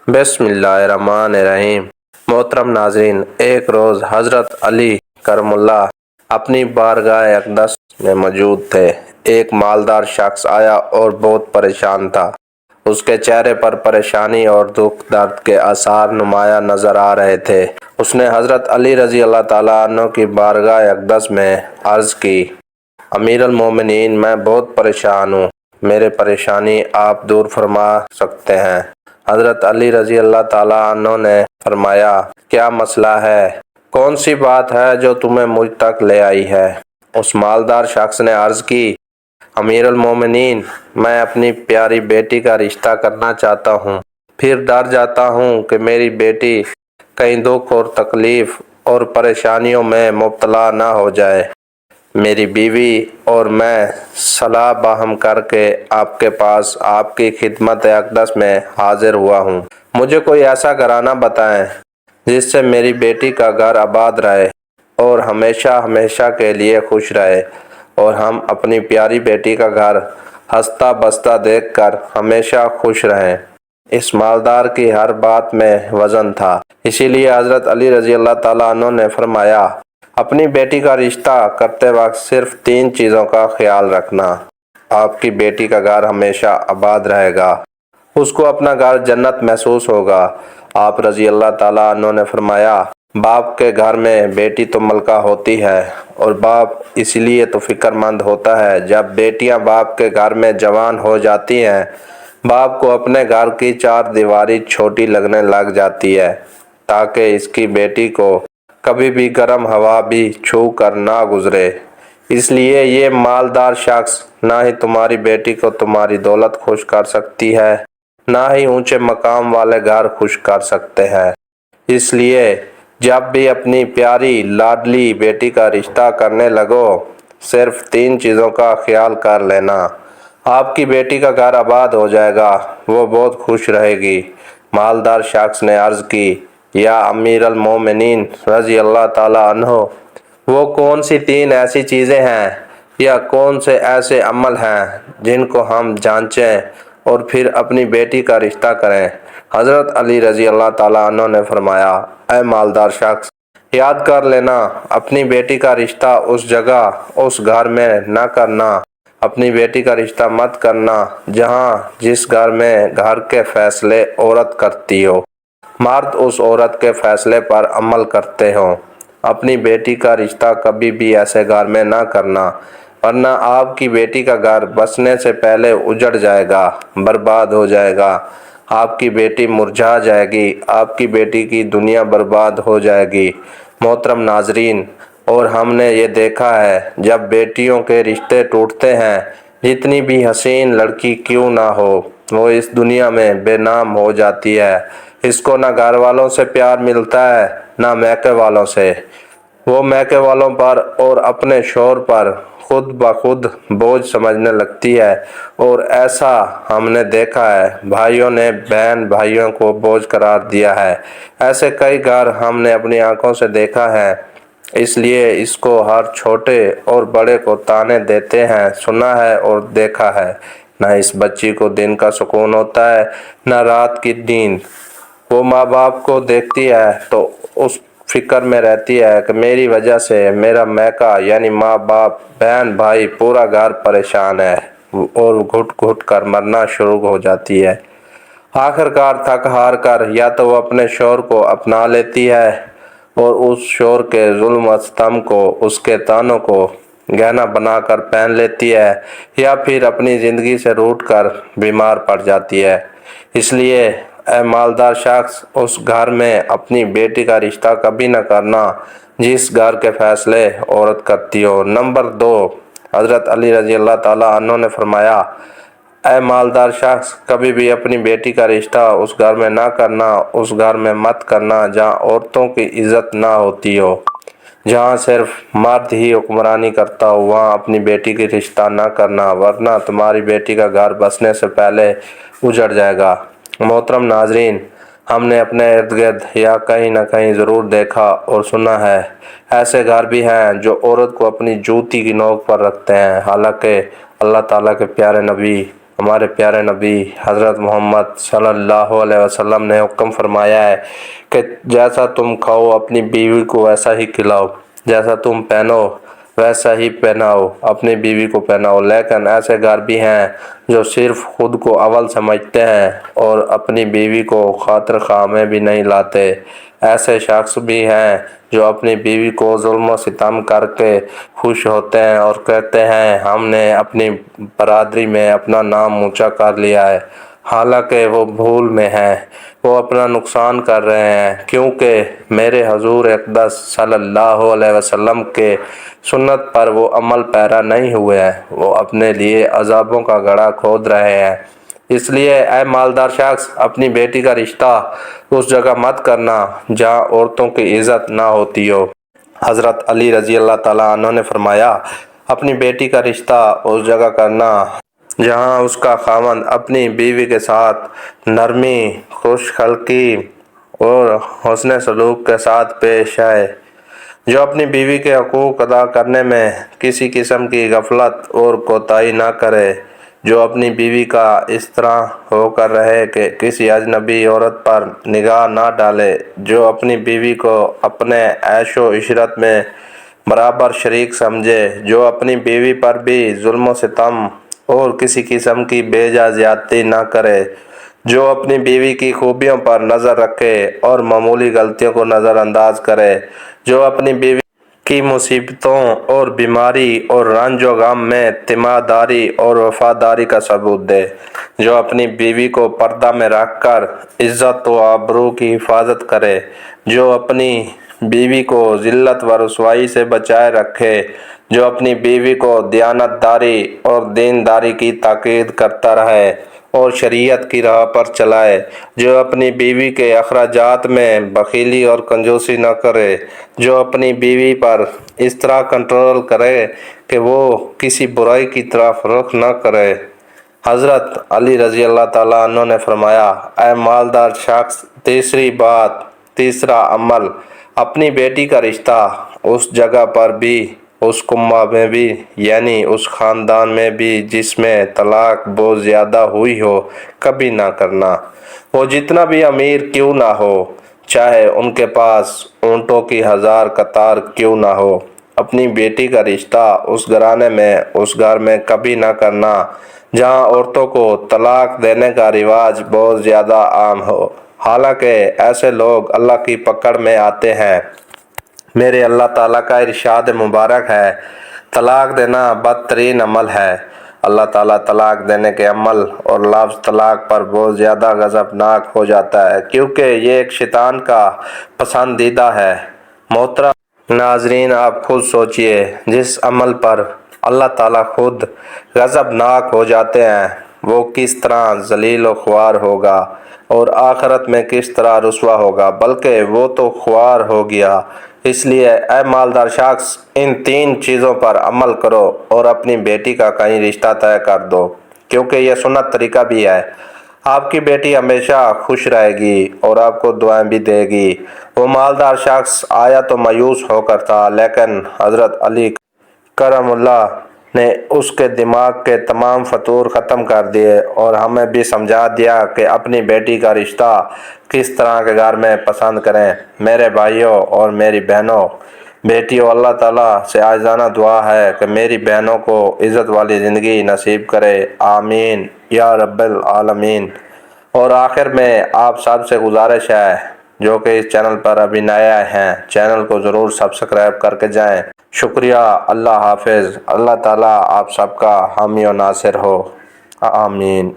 بسم اللہ الرحمن الرحیم۔ محترم ناظرین، ایک روز حضرت علی کرم اللہ اپنی بارگاہ اقدس میں موجود تھے۔ ایک مالدار شخص آیا اور بہت پریشان تھا۔ اس کے چہرے پر پریشانی اور دکھ درد کے آثار نمایاں نظر آ رہے تھے۔ اس نے حضرت علی رضی اللہ تعالیٰ عنہ کی بارگاہ اقدس میں عرض کی، امیر المومنین، میں بہت پریشان ہوں، میری پریشانی آپ دور فرما سکتے ہیں؟ حضرت علی رضی اللہ تعالیٰ عنہ نے فرمایا، کیا مسئلہ ہے؟ کون سی بات ہے جو تمہیں مجھ تک لے آئی ہے؟ اس مالدار شخص نے عرض کی، امیر المومنین، میں اپنی پیاری بیٹی کا رشتہ کرنا چاہتا ہوں، پھر ڈر جاتا ہوں کہ میری بیٹی کہیں دکھ اور تکلیف اور پریشانیوں میں مبتلا نہ ہو جائے۔ میری بیوی اور میں صلاح باہم کر کے آپ کے پاس آپ کی خدمت اقدس میں حاضر ہوا ہوں۔ مجھے کوئی ایسا گھرانہ بتائیں جس سے میری بیٹی کا گھر آباد رہے اور ہمیشہ ہمیشہ کے لیے خوش رہے، اور ہم اپنی پیاری بیٹی کا گھر ہنستا بستا دیکھ کر ہمیشہ خوش رہیں۔ اس مالدار کی ہر بات میں وزن تھا، اسی لیے حضرت علی رضی اللہ تعالیٰ عنہ نے فرمایا، اپنی بیٹی کا رشتہ کرتے وقت صرف 3 چیزوں کا خیال رکھنا۔ آپ کی بیٹی کا گھر ہمیشہ آباد رہے گا، اس کو اپنا گھر جنت محسوس ہوگا۔ آپ رضی اللہ تعالیٰ عنہ نے فرمایا، باپ کے گھر میں بیٹی تو ملکہ ہوتی ہے، اور باپ اس لیے تو فکر مند ہوتا ہے جب بیٹیاں باپ کے گھر میں جوان ہو جاتی ہیں، باپ کو اپنے گھر کی 4 دیواری چھوٹی لگنے لگ جاتی ہے، تاکہ اس کی بیٹی کو کبھی بھی گرم ہوا بھی چھو کر نہ گزرے۔ اس لیے یہ مالدار شخص نہ ہی تمہاری بیٹی کو تمہاری دولت خوش کر سکتی ہے، نہ ہی اونچے مقام والے گھر خوش کر سکتے ہیں۔ اس لیے جب بھی اپنی پیاری لاڈلی بیٹی کا رشتہ کرنے لگو، صرف 3 چیزوں کا خیال کر لینا۔ آپ کی بیٹی کا گھر آباد ہو جائے گا، وہ بہت خوش رہے گی۔ مالدار شخص نے عرض کی، یا امیر المومنین رضی اللہ تعالیٰ عنہ، وہ کون سی 3 ایسی چیزیں ہیں یا کون سے ایسے عمل ہیں جن کو ہم جانچیں اور پھر اپنی بیٹی کا رشتہ کریں؟ حضرت علی رضی اللہ تعالیٰ عنہ نے فرمایا، اے مالدار شخص، یاد کر لینا، اپنی بیٹی کا رشتہ اس جگہ اس گھر میں نہ کرنا، اپنی بیٹی کا رشتہ مت کرنا جس گھر میں گھر کے فیصلے عورت کرتی ہو، مرد اس عورت کے فیصلے پر عمل کرتے ہوں۔ اپنی بیٹی کا رشتہ کبھی بھی ایسے گھر میں نہ کرنا، ورنہ آپ کی بیٹی کا گھر بسنے سے پہلے اجڑ جائے گا، برباد ہو جائے گا، آپ کی بیٹی مرجھا جائے گی، آپ کی بیٹی کی دنیا برباد ہو جائے گی۔ محترم ناظرین، اور ہم نے یہ دیکھا ہے، جب بیٹیوں کے رشتے ٹوٹتے ہیں، جتنی بھی حسین لڑکی کیوں نہ ہو، وہ اس دنیا میں بے نام ہو جاتی ہے۔ اس کو نہ گھر والوں سے پیار ملتا ہے، نہ میکے والوں سے۔ وہ میکے والوں پر اور اپنے شوہر پر خود بخود بوجھ سمجھنے لگتی ہے، اور ایسا ہم نے دیکھا ہے، بھائیوں نے بہن بھائیوں کو بوجھ قرار دیا ہے۔ ایسے کئی گھر ہم نے اپنی آنکھوں سے دیکھا ہے، اس لیے اس کو ہر چھوٹے اور بڑے کو طعنے دیتے ہیں، سنا ہے اور دیکھا ہے۔ نہ اس بچی کو دن کا سکون ہوتا ہے، نہ رات کی نیند۔ وہ ماں باپ کو دیکھتی ہے تو اس فکر میں رہتی ہے کہ میری وجہ سے میرا میکا یعنی ماں باپ بہن بھائی پورا گھر پریشان ہے، اور گھٹ گھٹ کر مرنا شروع ہو جاتی ہے۔ آخر کار تھک ہار کر یا تو وہ اپنے شوہر کو اپنا لیتی ہے اور اس شوہر کے ظلم و ستم کو، اس کے طعنوں کو گہنا بنا کر پہن لیتی ہے، یا پھر اپنی زندگی سے روٹھ کر بیمار پڑ جاتی ہے۔ اس لیے اے مالدار شخص، اس گھر میں اپنی بیٹی کا رشتہ کبھی نہ کرنا جس گھر کے فیصلے عورت کرتی ہو۔ نمبر 2، حضرت علی رضی اللہ تعالیٰ عنہ نے فرمایا، اے مالدار شخص، کبھی بھی اپنی بیٹی کا رشتہ اس گھر میں نہ کرنا، اس گھر میں مت کرنا جہاں عورتوں کی عزت نہ ہوتی ہو، جہاں صرف مرد ہی حکمرانی کرتا ہو، وہاں اپنی بیٹی کی رشتہ نہ کرنا، ورنہ تمہاری بیٹی کا گھر بسنے سے پہلے اجڑ جائے گا۔ محترم ناظرین، ہم نے اپنے ارد گرد یا کہیں نہ کہیں ضرور دیکھا اور سنا ہے، ایسے گھر بھی ہیں جو عورت کو اپنی جوتی کی نوک پر رکھتے ہیں، حالانکہ اللہ تعالیٰ کے پیارے نبی ہمارے پیارے نبی حضرت محمد صلی اللہ علیہ وسلم نے حکم فرمایا ہے کہ جیسا تم کھاؤ اپنی بیوی کو ویسا ہی کھلاؤ، جیسا تم پہنو ویسا ہی پہناؤ، اپنی بیوی کو پہناؤ۔ لیکن ایسے گھر بھی ہیں جو صرف خود کو اول سمجھتے ہیں اور اپنی بیوی کو خاطر خواہ میں بھی نہیں لاتے۔ ایسے شخص بھی ہیں جو اپنی بیوی کو ظلم و ستم کر کے خوش ہوتے ہیں اور کہتے ہیں ہم نے اپنی برادری میں اپنا نام اونچا کر لیا ہے، حالانکہ وہ بھول میں ہیں، وہ اپنا نقصان کر رہے ہیں، کیونکہ میرے حضور اقدس صلی اللہ علیہ وسلم کے سنت پر وہ عمل پیرا نہیں ہوئے ہیں، وہ اپنے لیے عذابوں کا گڑھا کھود رہے ہیں۔ اس لیے اے مالدار شخص، اپنی بیٹی کا رشتہ اس جگہ مت کرنا جہاں عورتوں کی عزت نہ ہوتی ہو۔ حضرت علی رضی اللہ تعالیٰ عنہ نے فرمایا، اپنی بیٹی کا رشتہ اس جگہ کرنا جہاں اس کا خاوند اپنی بیوی کے ساتھ نرمی، خوش خلقی اور حسن سلوک کے ساتھ پیش آئے، جو اپنی بیوی کے حقوق ادا کرنے میں کسی قسم کی غفلت اور کوتاہی نہ کرے، جو اپنی بیوی کا اس طرح ہو کر رہے کہ کسی اجنبی عورت پر نگاہ نہ ڈالے، جو اپنی بیوی کو اپنے عیش و عشرت میں برابر شریک سمجھے، جو اپنی بیوی پر بھی ظلم و ستم اور کسی قسم کی بے جا زیادتی نہ کرے، جو اپنی بیوی کی خوبیوں پر نظر رکھے اور معمولی غلطیوں کو نظر انداز کرے، جو اپنی بیوی کی مصیبتوں اور بیماری اور رنج و غم میں تیمارداری اور وفاداری کا ثبوت دے، جو اپنی بیوی کو پردہ میں رکھ کر عزت و آبرو کی حفاظت کرے، جو اپنی بیوی کو ذلت و رسوائی سے بچائے رکھے، جو اپنی بیوی کو دیانت داری اور دینداری کی تاکید کرتا رہے اور شریعت کی راہ پر چلائے، جو اپنی بیوی کے اخراجات میں بخیلی اور کنجوسی نہ کرے، جو اپنی بیوی پر اس طرح کنٹرول کرے کہ وہ کسی برائی کی طرف رخ نہ کرے۔ حضرت علی رضی اللہ تعالیٰ عنہ نے فرمایا، اے مالدار شخص، تیسرا عمل، اپنی بیٹی کا رشتہ اس جگہ پر بھی، اس کنبہ میں بھی، یعنی اس خاندان میں بھی جس میں طلاق بہت زیادہ ہوئی ہو، کبھی نہ کرنا، وہ جتنا بھی امیر کیوں نہ ہو، چاہے ان کے پاس اونٹوں کی 1000 قطار کیوں نہ ہو۔ اپنی بیٹی کا رشتہ اس گھرانے میں، اس گھر میں کبھی نہ کرنا جہاں عورتوں کو طلاق دینے کا رواج بہت زیادہ عام ہو، حالانکہ ایسے لوگ اللہ کی پکڑ میں آتے ہیں۔ میرے اللہ تعالیٰ کا ارشاد مبارک ہے، طلاق دینا بدترین عمل ہے۔ اللہ تعالیٰ طلاق دینے کے عمل اور لفظ طلاق پر بہت زیادہ غضبناک ہو جاتا ہے، کیونکہ یہ ایک شیطان کا پسندیدہ ہے۔ محترم ناظرین، آپ خود سوچئے، جس عمل پر اللہ تعالیٰ خود غضبناک ہو جاتے ہیں وہ کس طرح ذلیل و خوار ہوگا اور آخرت میں کس طرح رسوا ہوگا، بلکہ وہ تو خوار ہو گیا۔ اس لیے اے مالدار شخص، ان 3 چیزوں پر عمل کرو اور اپنی بیٹی کا کہیں رشتہ طے کر دو، کیونکہ یہ سنت طریقہ بھی ہے۔ آپ کی بیٹی ہمیشہ خوش رہے گی اور آپ کو دعائیں بھی دے گی۔ وہ مالدار شخص آیا تو مایوس ہو کر تھا، لیکن حضرت علی کرم اللہ نے اس کے دماغ کے تمام فتور ختم کر دیے اور ہمیں بھی سمجھا دیا کہ اپنی بیٹی کا رشتہ کس طرح کے گھر میں پسند کریں۔ میرے بھائیوں اور میری بہنوں، بیٹیوں، اللہ تعالیٰ سے عاجزانہ دعا ہے کہ میری بہنوں کو عزت والی زندگی نصیب کرے، آمین یا رب العالمین۔ اور آخر میں آپ سب سے گزارش ہے جو کہ اس چینل پر ابھی نئے آئے ہیں، چینل کو ضرور سبسکرائب کر کے جائیں۔ شکریہ، اللہ حافظ۔ اللہ تعالیٰ آپ سب کا حامی و ناصر ہو، آمین۔